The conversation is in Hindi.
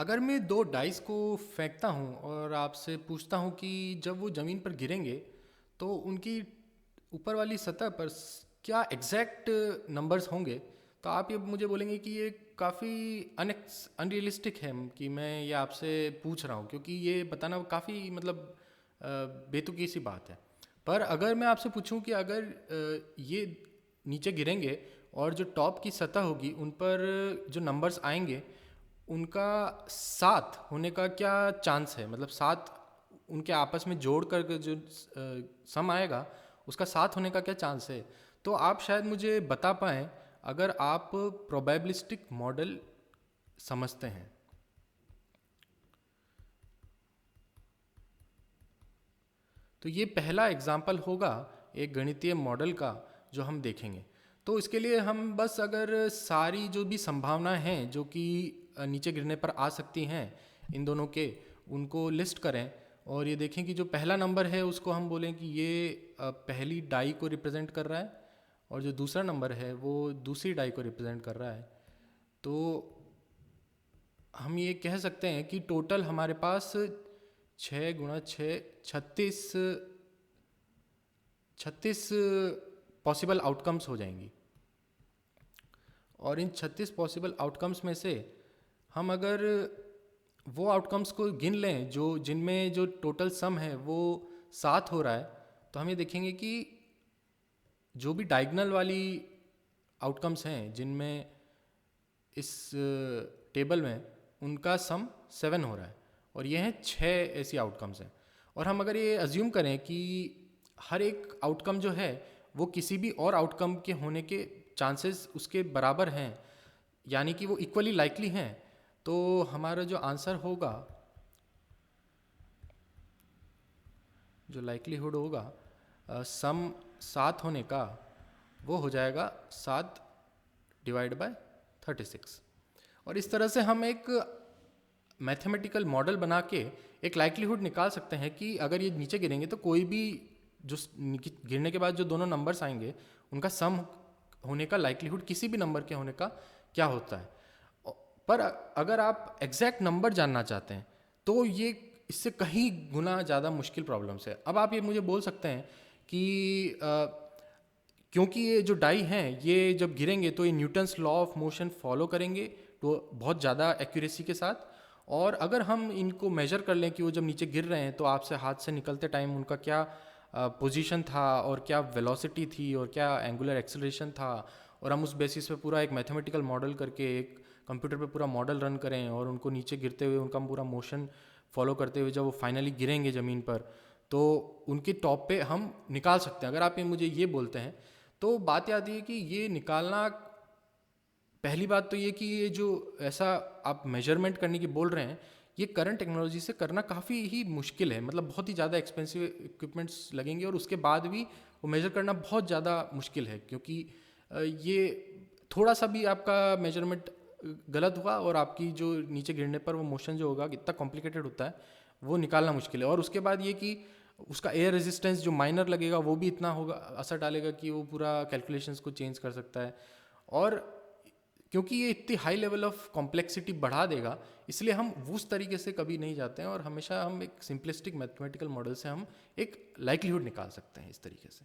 अगर मैं दो डाइस को फेंकता हूँ और आपसे पूछता हूँ कि जब वो ज़मीन पर गिरेंगे तो उनकी ऊपर वाली सतह पर क्या एग्जैक्ट नंबर्स होंगे, तो आप ये मुझे बोलेंगे कि ये काफ़ी अनरियलिस्टिक है कि मैं ये आपसे पूछ रहा हूँ, क्योंकि ये बताना काफ़ी मतलब बेतुकी सी बात है। पर अगर मैं आपसे पूछूं कि अगर ये नीचे गिरेंगे और जो टॉप की सतह होगी उन पर जो नंबर्स आएंगे उनका साथ होने का क्या चांस है, मतलब साथ उनके आपस में जोड़ कर के जो सम आएगा उसका साथ होने का क्या चांस है। तो आप शायद मुझे बता पाएँ अगर आप प्रोबेबिलिस्टिक मॉडल समझते हैं। तो ये पहला एग्जाम्पल होगा एक गणितीय मॉडल का जो हम देखेंगे। तो इसके लिए हम बस अगर सारी जो भी संभावनाएं हैं जो कि नीचे गिरने पर आ सकती हैं इन दोनों के, उनको लिस्ट करें और ये देखें कि जो पहला नंबर है उसको हम बोलें कि ये पहली डाई को रिप्रेजेंट कर रहा है और जो दूसरा नंबर है वो दूसरी डाई को रिप्रेजेंट कर रहा है। तो हम ये कह सकते हैं कि टोटल हमारे पास 6 × 6 36 36 पॉसिबल आउटकम्स हो जाएंगी। और इन 36 पॉसिबल आउटकम्स में से हम अगर वो आउटकम्स को गिन लें जो जिनमें जो टोटल सम है वो 7 हो रहा है, तो हम ये देखेंगे कि जो भी डायगोनल वाली आउटकम्स हैं जिनमें इस टेबल में उनका सम 7 हो रहा है और ये हैं 6 ऐसी आउटकम्स हैं। और हम अगर ये अज्यूम करें कि हर एक आउटकम जो है वो किसी भी और आउटकम के होने के चांसेस उसके बराबर हैं, यानी कि वो इक्वली लाइकली हैं, तो हमारा जो आंसर होगा, जो लाइकलीहुड होगा सम 7 होने का, वो हो जाएगा 7/36। और इस तरह से हम एक मैथमेटिकल मॉडल बना के एक लाइकलीहुड निकाल सकते हैं कि अगर ये नीचे गिरेंगे तो कोई भी जो गिरने के बाद जो दोनों नंबर्स आएंगे उनका सम होने का लाइकलीहुड किसी भी नंबर के होने का क्या होता है। पर अगर आप एग्जैक्ट नंबर जानना चाहते हैं तो ये इससे कहीं गुना ज़्यादा मुश्किल प्रॉब्लम्स है। अब आप ये मुझे बोल सकते हैं कि क्योंकि ये जो डाई हैं ये जब गिरेंगे तो ये Newton's law of motion follow करेंगे तो बहुत ज़्यादा एक्यूरेसी के साथ, और अगर हम इनको मेजर कर लें कि वो जब नीचे गिर रहे हैं तो आपसे हाथ से निकलते टाइम उनका क्या पोजीशन था और क्या वेलोसिटी थी और क्या एंगुलर एक्सेलरेशन था, और हम उस बेसिस पे पूरा एक मैथमेटिकल मॉडल करके एक कंप्यूटर पे पूरा मॉडल रन करें और उनको नीचे गिरते हुए उनका पूरा मोशन फॉलो करते हुए जब वो फाइनली गिरेंगे ज़मीन पर तो उनके टॉप पे हम निकाल सकते हैं। अगर आप ये मुझे ये बोलते हैं तो बात याद है कि ये निकालना, पहली बात तो ये कि ये जो ऐसा आप मेजरमेंट करने की बोल रहे हैं ये करंट टेक्नोलॉजी से करना काफ़ी ही मुश्किल है, मतलब बहुत ही ज़्यादा एक्सपेंसिव इक्विपमेंट्स लगेंगे और उसके बाद भी वो मेजर करना बहुत ज़्यादा मुश्किल है, क्योंकि ये थोड़ा सा भी आपका मेजरमेंट गलत हुआ और आपकी जो नीचे गिरने पर वो मोशन जो होगा इतना कॉम्प्लिकेटेड होता है वो निकालना मुश्किल है। और उसके बाद ये कि उसका एयर रेजिस्टेंस जो माइनर लगेगा वो भी इतना होगा, असर डालेगा कि वो पूरा कैलकुलेशंस को चेंज कर सकता है। और क्योंकि ये इतनी हाई लेवल ऑफ कॉम्प्लेक्सिटी बढ़ा देगा इसलिए हम उस तरीके से कभी नहीं जाते हैं और हमेशा हम एक सिंपलिस्टिक मैथमेटिकल मॉडल से हम एक लाइक्लीहुड निकाल सकते हैं इस तरीके से।